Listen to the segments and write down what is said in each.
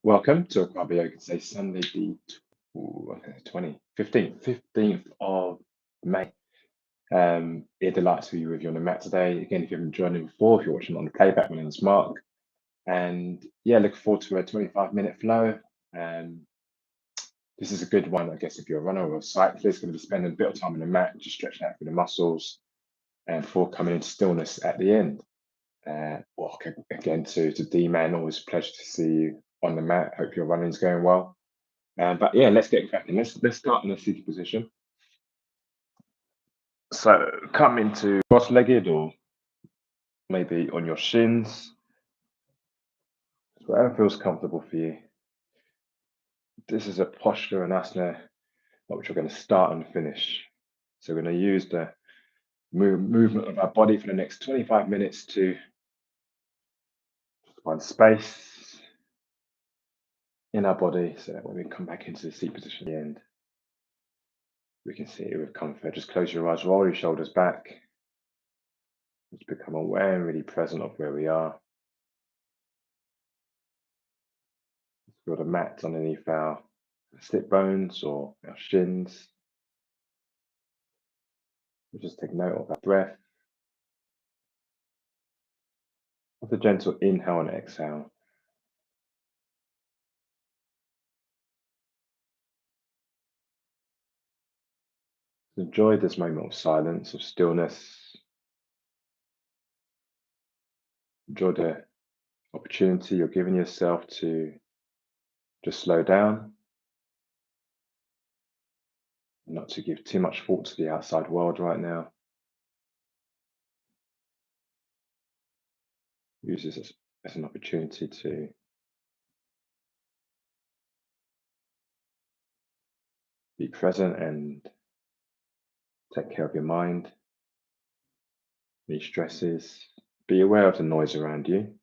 Welcome to Akwaaba Yoga. Today, Sunday, the 15th of May. It delights to be with you on the mat today. Again, if you haven't joined me before, if you're watching on the playback, my name is Mark. And yeah, looking forward to a 25-minute flow. This is a good one, I guess, if you're a runner or a cyclist, going to be spending a bit of time on the mat, just stretching out through the muscles, and before coming into stillness at the end. Again, to D-Man, always a pleasure to see you on the mat. Hope your running's going well. But yeah, let's get cracking. Let's start in a seated position. So come into cross-legged or maybe on your shins, whatever feels comfortable for you. This is a posture and asana which we're going to start and finish. So we're going to use the movement of our body for the next 25 minutes to find space in our body so that when we come back into the seat position at the end, we can see it with comfort. Just close your eyes, roll your shoulders back. Just become aware and really present of where we are. Feel the mat underneath our sit bones or our shins. We just take note of our breath, of the gentle inhale and exhale. Enjoy this moment of silence, of stillness. Enjoy the opportunity you're giving yourself to just slow down, not to give too much thought to the outside world right now. Use this as an opportunity to be present and take care of your mind, any stresses. Be aware of the noise around you.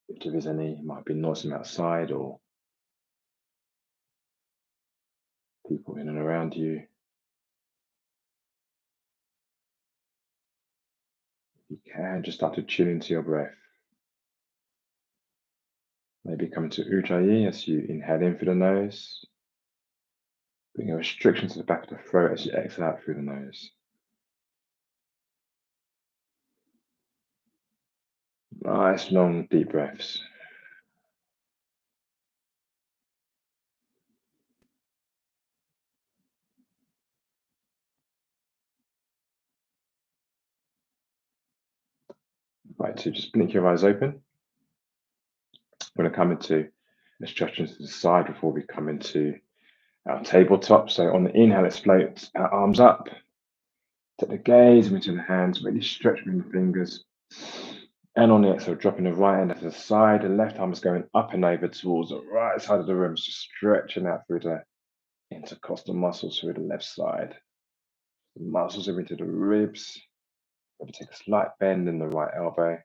If there is any, it might be noise from outside or people in and around you. You can just start to tune into your breath. Maybe come into Ujjayi as you inhale in through the nose. Bring a restriction to the back of the throat as you exhale out through the nose. Nice, long, deep breaths. Right, so just blink your eyes open. We're going to come into a stretching to the side before we come into our tabletop. So on the inhale, let's float our arms up. Take the gaze into the hands, really stretch between the fingers. And on the exhale, dropping the right hand to the side, the left arm is going up and over towards the right side of the room, just stretching out through the intercostal muscles through the left side. The muscles are into the ribs. Maybe take a slight bend in the right elbow.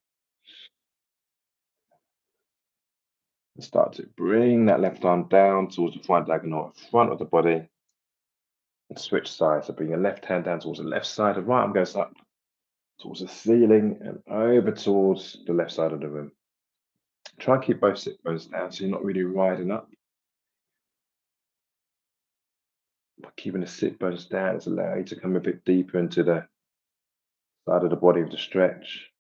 And start to bring that left arm down towards the front diagonal in front of the body. And switch sides. So bring your left hand down towards the left side. The right arm goes up towards the ceiling and over towards the left side of the room. Try and keep both sit bones down so you're not really riding up. But keeping the sit bones down is allowing you to come a bit deeper into the side of the body with the stretch.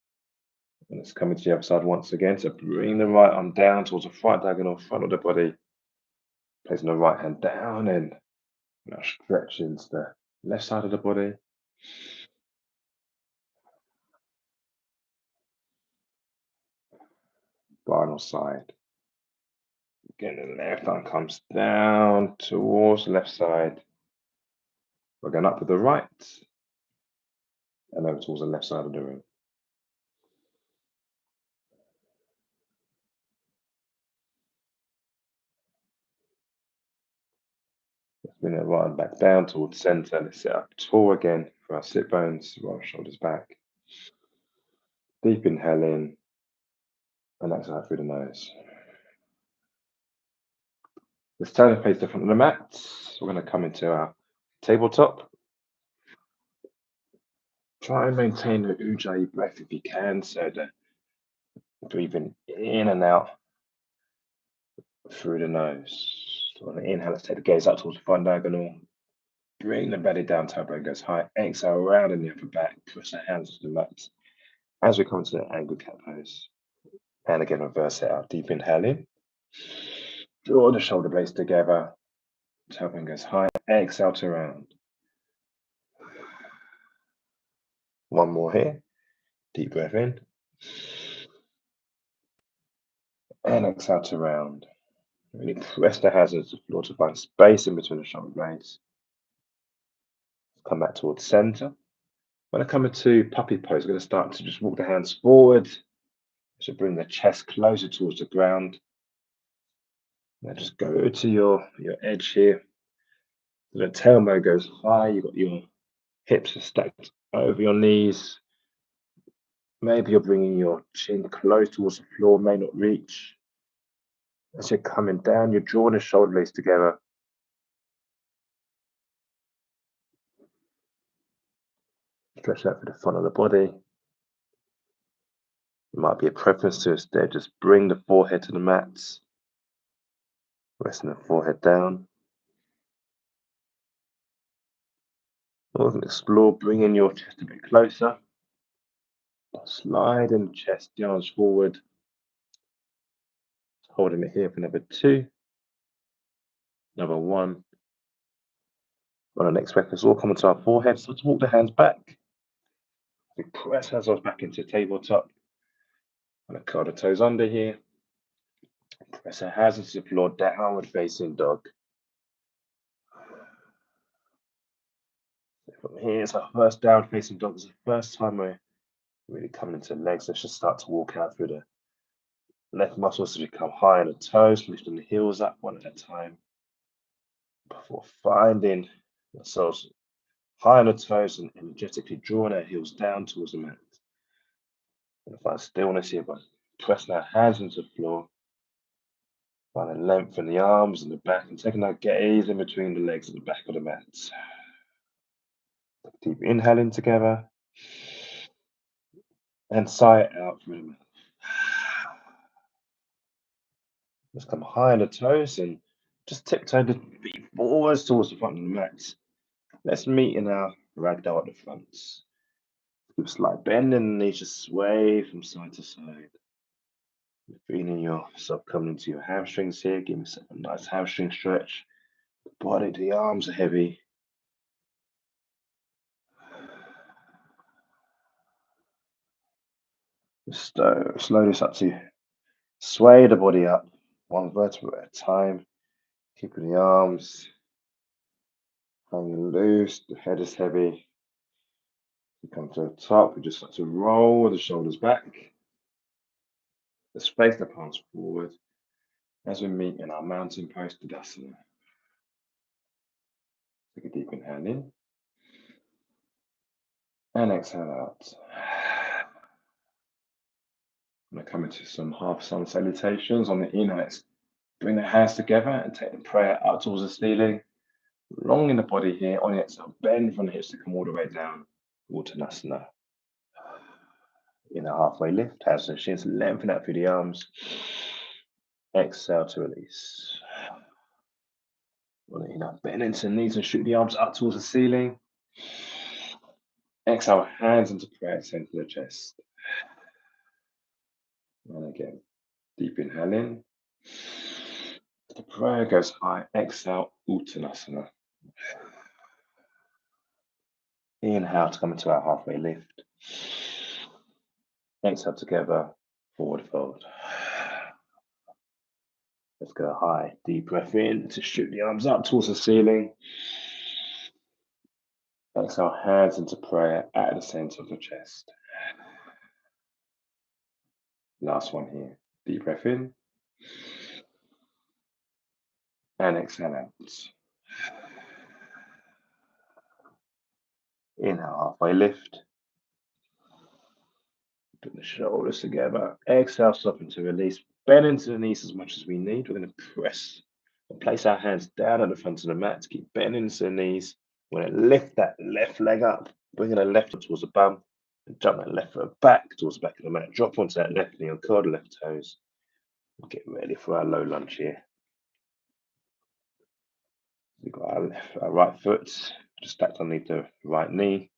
And it's coming to the other side once again. So bring the right arm down towards the front diagonal front of the body. Placing the right hand down and now stretch into the left side of the body. Final side. Again, the left arm comes down towards the left side. We're going up with the right and over towards the left side of the room. Let's bring the right arm back down towards center. Let's sit up tall again for our sit bones, roll our shoulders back. Deep inhale in and exhale through the nose. Let's turn and face the front of the mat. We're going to come into our tabletop. Try and maintain the Ujjayi breath if you can, so that breathing in and out through the nose. So on the inhale, let's take the gaze up towards the front diagonal. Bring the belly down, tailbone goes high. Exhale, round in the upper back. Press the hands to the mat. As we come to the angled cat pose. And again, reverse it out. Deep inhale in. Draw the shoulder blades together. Tailbone goes high. Exhale to round. One more here. Deep breath in. And exhale to round. Really press the hands into the floor to find space in between the shoulder blades. Come back towards center. When I come into puppy pose, we're going to start to just walk the hands forward. So bring the chest closer towards the ground. Now just go to your edge here. So the tailbone goes high. You've got your hips are stacked over your knees. Maybe you're bringing your chin close towards the floor, may not reach. As you're coming down, you're drawing the shoulder blades together. Stretch out for the front of the body. It might be a preference to instead just bring the forehead to the mat. Resting the forehead down. Or we can explore bringing your chest a bit closer. Slide in the chest, the arms forward. Holding it here for number 2. Number 1. On the next breath, let's all come onto our forehead. So let's walk the hands back. We press ourselves back into tabletop. And curl the toes under here. Press our hands into the floor, downward facing dog. From here, it's our first down facing dog. It's the first time we're really coming into the legs. Let's just start to walk out through the left muscles as we come high on the toes, lifting the heels up one at a time. Before finding ourselves high on the toes and energetically drawing our heels down towards the mat. And find stillness here by pressing our hands into the floor. Find the length in the arms and the back and taking our gaze in between the legs and the back of the mat. Deep inhaling together. And sigh it out through the mouth. Let's come high on the toes and just tiptoe the feet forwards towards the front of the mat. Let's meet in our ragdoll at the front. Give a slight bend in the knees, just sway from side to side. You're feeling yourself coming into your hamstrings here. Give yourself a nice hamstring stretch. The body, the arms are heavy. Just slowly start to sway the body up, one vertebra at a time. Keeping the arms hanging loose, the head is heavy. We come to the top, we just start to roll the shoulders back. Let's face the palms forward as we meet in our mountain pose Tadasana. Take a deep inhale in and exhale out. I'm going to come into some half sun salutations. On the inhale, let's bring the hands together and take the prayer up towards the ceiling. Long in the body here. On the exhale, bend from the hips to come all the way down. Uttanasana. In a halfway lift, hands and shins, lengthen out through the arms. Exhale to release. Bend into the knees and shoot the arms up towards the ceiling. Exhale, hands into prayer, center the chest. And again, deep inhale in. The prayer goes high. Exhale, Uttanasana. Inhale to come into our halfway lift. Exhale together, forward fold. Let's go high. Deep breath in to shoot the arms up towards the ceiling. Exhale, hands into prayer at the center of the chest. Last one here. Deep breath in. And exhale out. Inhale, halfway lift. Put the shoulders together. Exhale, soften to release. Bend into the knees as much as we need. We're going to press and place our hands down at the front of the mat to keep bending into the knees. We're going to lift that left leg up. Bringing the left foot towards the bum. And jump that left foot back towards the back of the mat. Drop onto that left knee and curl the left toes. Get ready for our low lunge here. We've got our right foot just stacked underneath the right knee.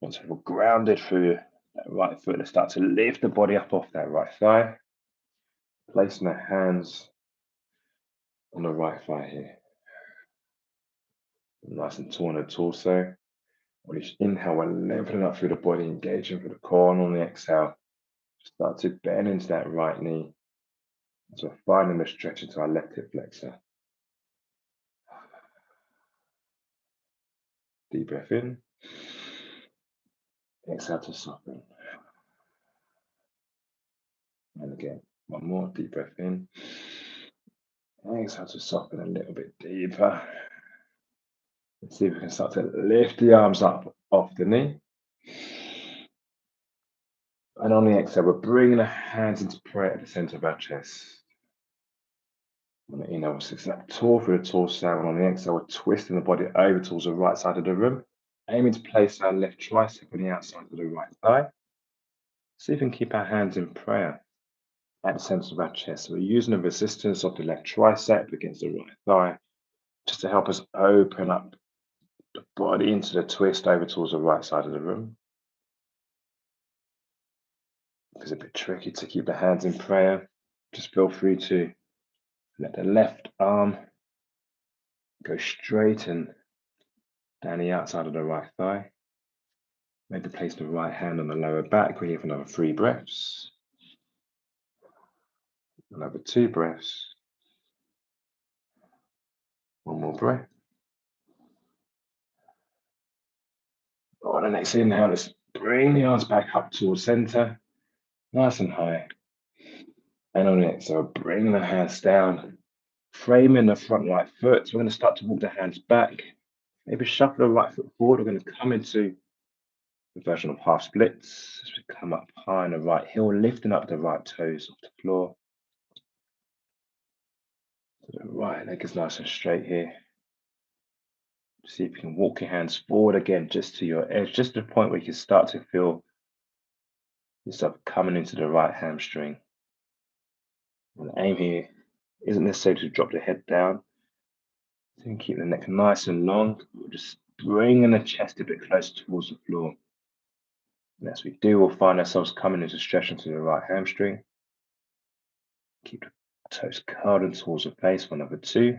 Once we're grounded through that right foot, let's start to lift the body up off that right thigh. Placing the hands on the right thigh here. Nice and tall on the torso. On each inhale, we're lengthening up through the body, engaging through the core, and on the exhale, start to bend into that right knee. So we're finding the stretch into our left hip flexor. Deep breath in. Exhale to soften. And again, one more deep breath in. Exhale to soften a little bit deeper. Let's see if we can start to lift the arms up off the knee. And on the exhale, we're bringing the hands into prayer at the center of our chest. On the inhale, we're sitting up tall through the torso. And on the exhale, we're twisting the body over towards the right side of the room, aiming to place our left tricep on the outside of the right thigh. See if we can keep our hands in prayer at the center of our chest. So we're using the resistance of the left tricep against the right thigh, just to help us open up the body into the twist over towards the right side of the room. It's a bit tricky to keep the hands in prayer. Just feel free to let the left arm go straight and down the outside of the right thigh. Maybe place the right hand on the lower back. We're here for another 3 breaths. Another 2 breaths. One more breath. On the next inhale, let's bring the arms back up towards center, nice and high. And on the exhale, bring the hands down, framing the front right foot. So we're going to start to walk the hands back. Maybe shuffle the right foot forward. We're going to come into the version of half splits. As we come up high on the right heel, lifting up the right toes off the floor. So the right leg is nice and straight here. See if you can walk your hands forward again, just to your edge, just to the point where you can start to feel yourself coming into the right hamstring. And the aim here isn't necessarily to drop the head down. So you can keep the neck nice and long. We're just bringing the chest a bit closer towards the floor. And as we do, we'll find ourselves coming into stretching to the right hamstring. Keep the toes curled and towards the face for another 2.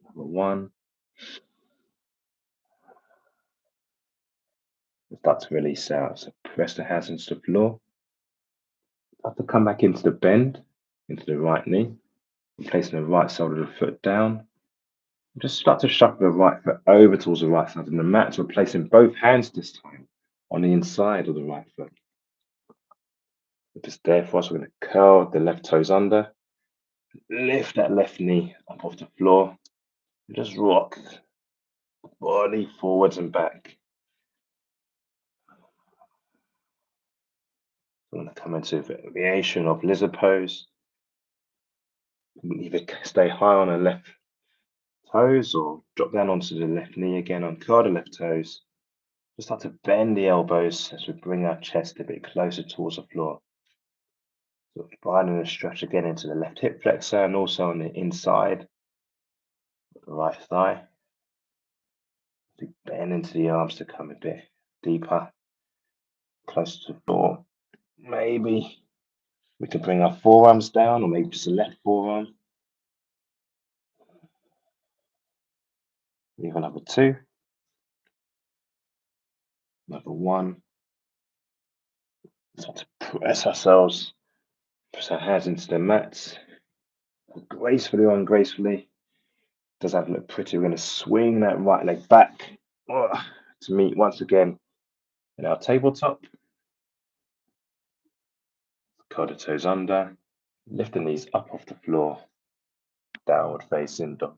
Number 1. Start to release out. So press the hands into the floor. Start to come back into the bend, into the right knee. Placing the right sole of the foot down. Just start to shuffle the right foot over towards the right side of the mat. So we're placing both hands this time on the inside of the right foot. If it's there for us, we're going to curl the left toes under. Lift that left knee up off the floor. Just rock the body forwards and back. I'm going to come into a variation of lizard pose. Either stay high on the left toes or drop down onto the left knee again, uncurl the left toes. Just start to bend the elbows as we bring our chest a bit closer towards the floor. So finding a stretch again into the left hip flexor and also on the inside of the right thigh. To bend into the arms to come a bit deeper, closer to the floor. Maybe we can bring our forearms down, or maybe just the left forearm. Leave another 2. Another 1. Start to press ourselves, press our hands into the mats, gracefully or ungracefully. Does that look pretty? We're going to swing that right leg back to meet once again in our tabletop. Curl the toes under, lift the knees up off the floor, downward facing dog.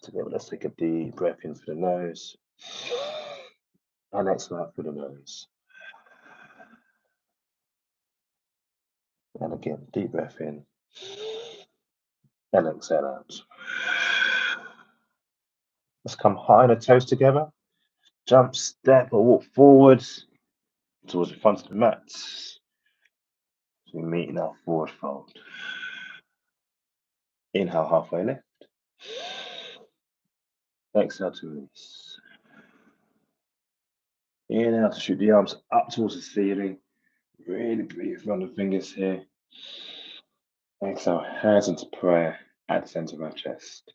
Together, let's take a deep breath in through the nose and exhale out through the nose. And again, deep breath in and exhale out. Let's come high on the toes together. Jump, step, or walk forwards towards the front of the mat. So we meet in our forward fold. Inhale, halfway lift. Exhale to release. Inhale to shoot the arms up towards the ceiling. Really breathe on the fingers here. Exhale, hands into prayer at the center of our chest.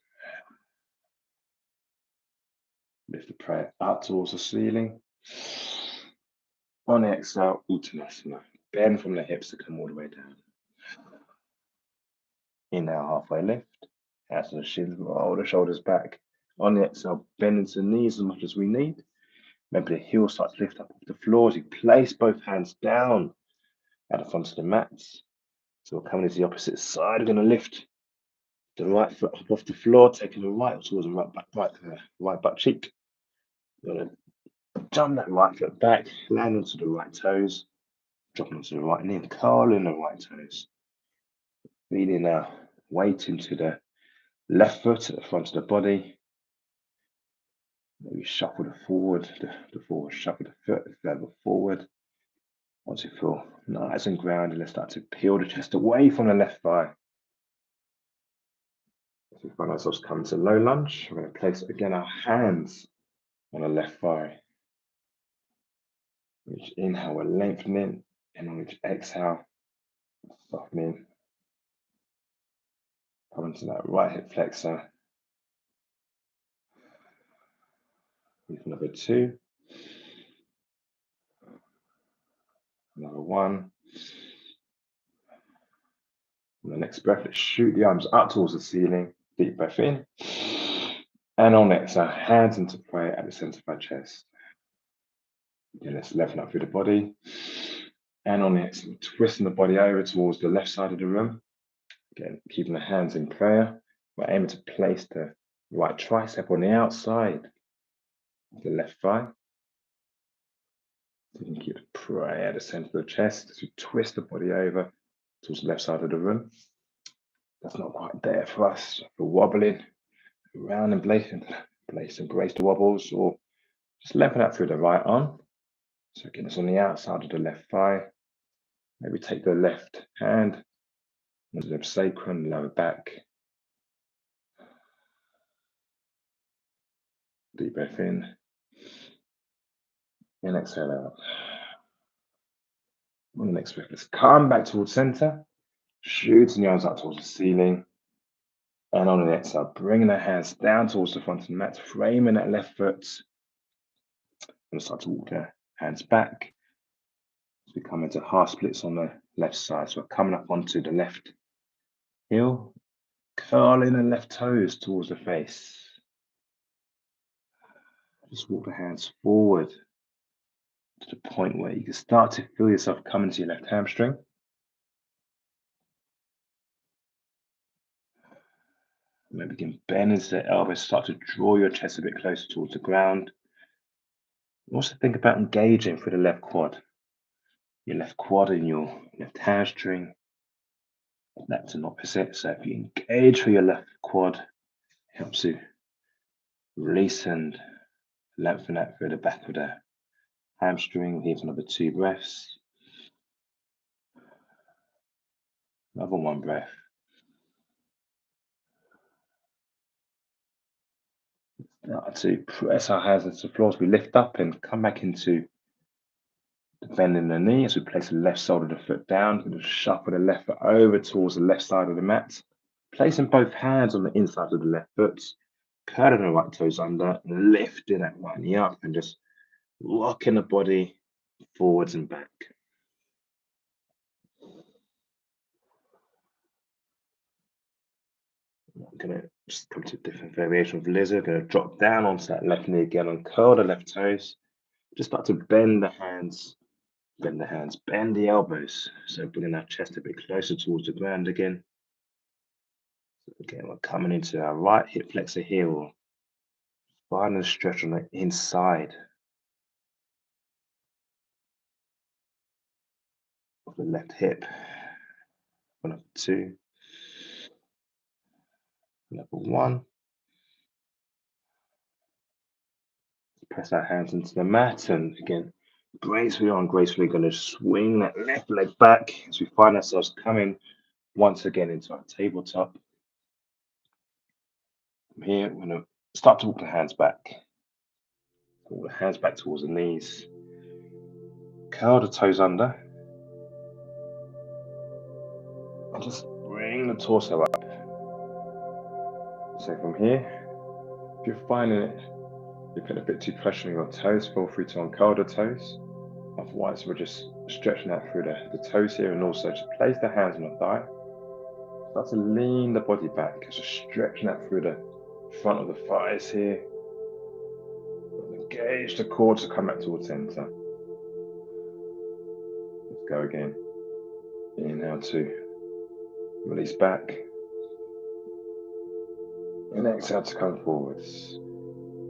Lift the prayer up towards the ceiling. On exhale, Uttanasana. Bend from the hips to come all the way down. Inhale, halfway lift. Hands to the shins, roll the shoulders back. On the exhale, bend into the knees as much as we need. Maybe the heels start to lift up off the floor as you place both hands down at the front of the mats. So we're coming to the opposite side. We're going to lift the right foot up off the floor, taking the right towards the right butt cheek. We're going to jump that right foot back, land onto the right toes, dropping onto the right knee, and curling the right toes. Feeling our weight into the left foot at the front of the body. Maybe shuffle the forward, shuffle the foot further forward. Once you feel nice and grounded, let's start to peel the chest away from the left thigh. As we find ourselves coming to low lunge, we're going to place again our hands on the left thigh. Each inhale, we're lengthening, and on each exhale, softening. Coming to that right hip flexor. Number 2. Another 1. On the next breath, let's shoot the arms up towards the ceiling. Deep breath in. And on exhale, hands into prayer at the center of our chest. Again, let's lengthen up through the body. And on the exhale, twisting the body over towards the left side of the room. Again, keeping the hands in prayer. We're aiming to place the right tricep on the outside of the left thigh. So you can keep prayer at the center of the chest as you twist the body over towards the left side of the room. That's not quite there for us. We're wobbling around and brace the wobbles, or just lengthen out through the right arm. So again, it's on the outside of the left thigh. Maybe take the left hand onto the sacrum, lower back. Deep breath in. And exhale out. On the next breath, let's come back towards center. Shooting the arms up towards the ceiling. And on the exhale, bringing the hands down towards the front of the mat, framing that left foot. And start to walk the hands back. As we come into half splits on the left side. So we're coming up onto the left heel, curling the left toes towards the face. Just walk the hands forward to the point where you can start to feel yourself coming to your left hamstring. Maybe begin bending to the elbows, start to draw your chest a bit closer towards the ground. Also think about engaging through the left quad. Your left quad and your left hamstring. Left and opposite. So if you engage through your left quad, it helps you release and lengthen that through the back of the hamstring. Here's another 2 breaths. Another 1 breath. Start to press our hands into the floor as we lift up and come back into the bend in the knee as we place the left sole of the foot down. We'll just shuffle the left foot over towards the left side of the mat. Placing both hands on the inside of the left foot, curling the right toes under, lifting that right knee up and just rocking the body forwards and back. I'm going to just come to a different variation of lizard. Going to drop down onto that left knee again and curl the left toes. Just start to bend the hands, bend the elbows. So bringing our chest a bit closer towards the ground again. So again, we're coming into our right hip flexor here. We'll find a stretch on the inside of the left hip. Number 2. Number 1. Press our hands into the mat and again, gracefully going to swing that left leg back as we find ourselves coming once again into our tabletop. From here, we're going to start to walk the hands back. Walk the hands back towards the knees. Curl the toes under. And just bring the torso up. So from here, if you're finding it, you're putting a bit too pressure on your toes, feel free to uncurl the toes. Otherwise, we're just stretching out through the toes here, and also just place the hands on the thigh. Start to lean the body back, just stretching out through the front of the thighs here. Engage the core to come back towards center. Let's go again. Inhale to release back. And exhale to come forwards.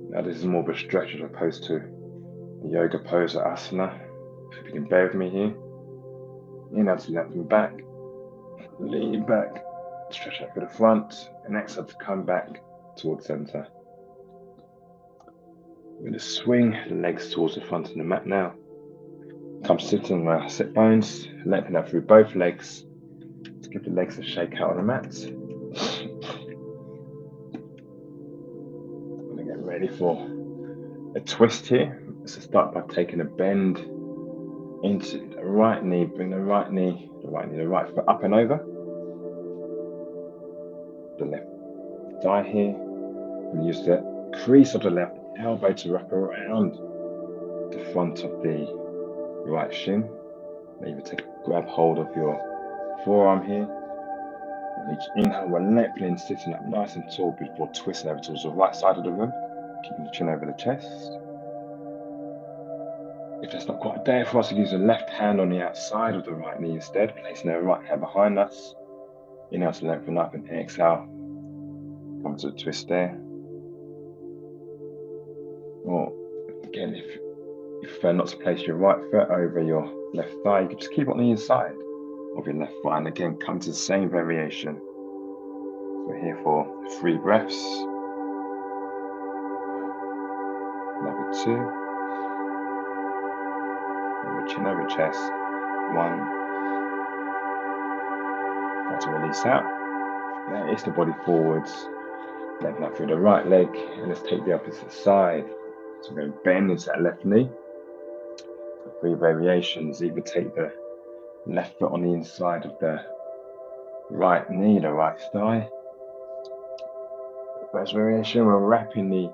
Now this is more of a stretch as opposed to a yoga pose or asana. Hope you can bear with me here. Inhale to lengthen back. Lean back. Stretch out for the front. And exhale to come back towards center. I'm going to swing the legs towards the front of the mat now. Come sit on my sit bones. Lengthen out through both legs. Let's give the legs a shake out on the mat. I'm going to get ready for a twist here. Let's start by taking a bend into the right knee. Bring the right foot up and over. The left thigh here. And use the crease of the left elbow to wrap around the front of the right shin. Maybe grab hold of your forearm here. And each inhale, we're lengthening, sitting up nice and tall before twisting over towards the right side of the room. Keeping the chin over the chest. If that's not quite there for us, we use the left hand on the outside of the right knee instead, placing the right hand behind us. Inhale to lengthen up and exhale. Come to the twist there. Or again, if you prefer not to place your right foot over your left thigh, you can just keep it on the inside of your left thigh. And again, come to the same variation. We're here for 3 breaths. Another 2. Over chin over chest. 1. Start to release out. Release the body forwards. Lengthen up through the right leg, and let's take the opposite side. So we're going to bend into that left knee. 3 variations. Either take the left foot on the inside of the right knee, the right thigh. First variation, we're wrapping the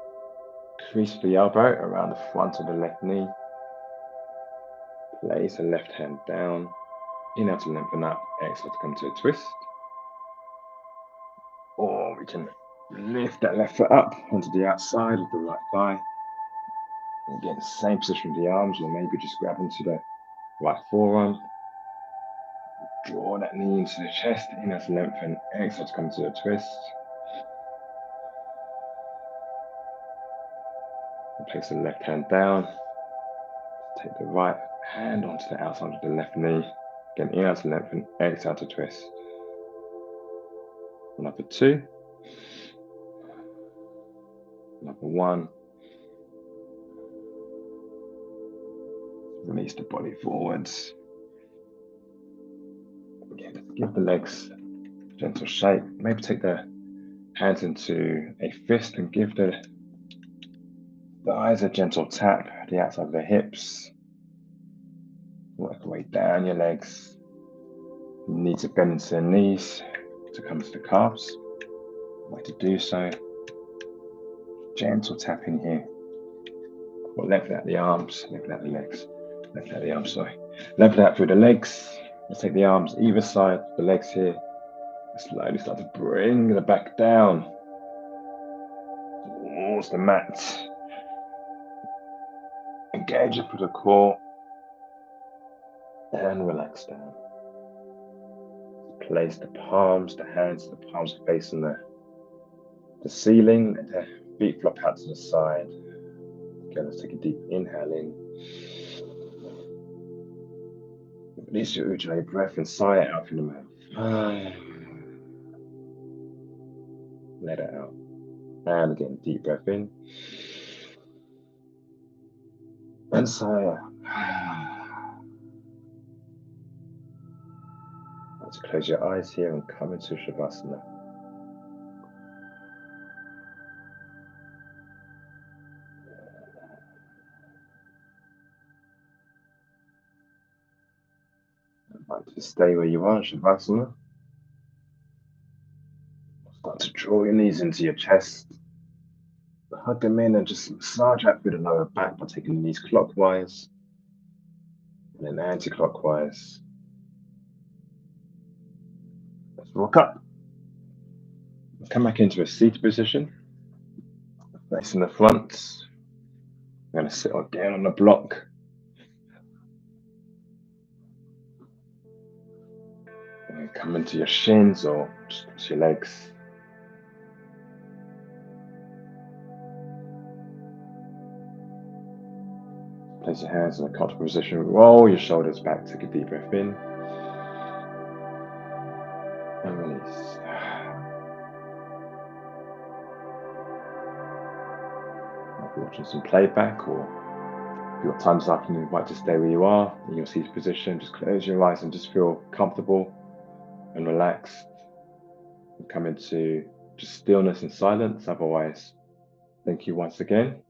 crease of the elbow around the front of the left knee. Place the left hand down. Inhale to lengthen up. Exhale to come to a twist. Or we can lift that left foot up onto the outside of the right thigh. And again, same position with the arms, or maybe just grab onto the right forearm. Draw that knee into the chest. Inhale to lengthen. Exhale to come to a twist. And place the left hand down. Take the right hand onto the outside of the left knee. Again, inhale to lengthen. Exhale to twist. Another 2. Another 1. Release the body forwards. Again, give the legs a gentle shake. Maybe take the hands into a fist and give the eyes a gentle tap, the outside of the hips. Work your way down your legs. You need to bend into the knees to come to the calves. Way to do so. Gentle tapping here. Or lengthen out the arms, lengthen out the legs. Lengthen out the arms, sorry. Lengthen out through the legs. Let's take the arms either side, the legs here. Slowly start to bring the back down towards the mat. Engage up with the core and relax down. Place the palms, the hands, the palms facing the ceiling, and the feet flop out to the side. Again, let's take a deep inhale in. Release your Ujjayi breath and sigh it out through the mouth. Let it out. And again, deep breath in. And sigh out. To close your eyes here and come into Shavasana. Like to stay where you are, Shavasana. Start to draw your knees into your chest. Hug them in and just massage out through the lower back by taking the knees clockwise and then anti-clockwise. Let's walk up. Come back into a seated position. Facing the front. I'm going to sit again on the block. And come into your shins or just cross your legs. Place your hands in a comfortable position. Roll your shoulders back. Take a deep breath in. And release. If you're watching some playback or if you've got time this afternoon, you'd like to stay where you are in your seated position, just close your eyes and just feel comfortable and relaxed. And come into just stillness and silence. Otherwise, thank you once again.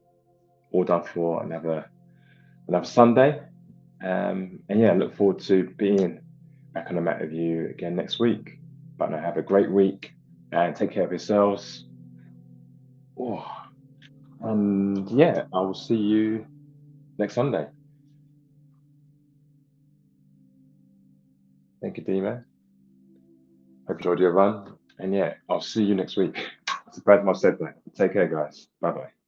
All done for another Sunday. And yeah, look forward to being back on the mat with you again next week. But now have a great week and take care of yourselves. Oh, and yeah, I will see you next Sunday. Thank you, Dima. Hope you enjoyed your run. And yeah, I'll see you next week. It's a bad my said that. Take care, guys. Bye bye.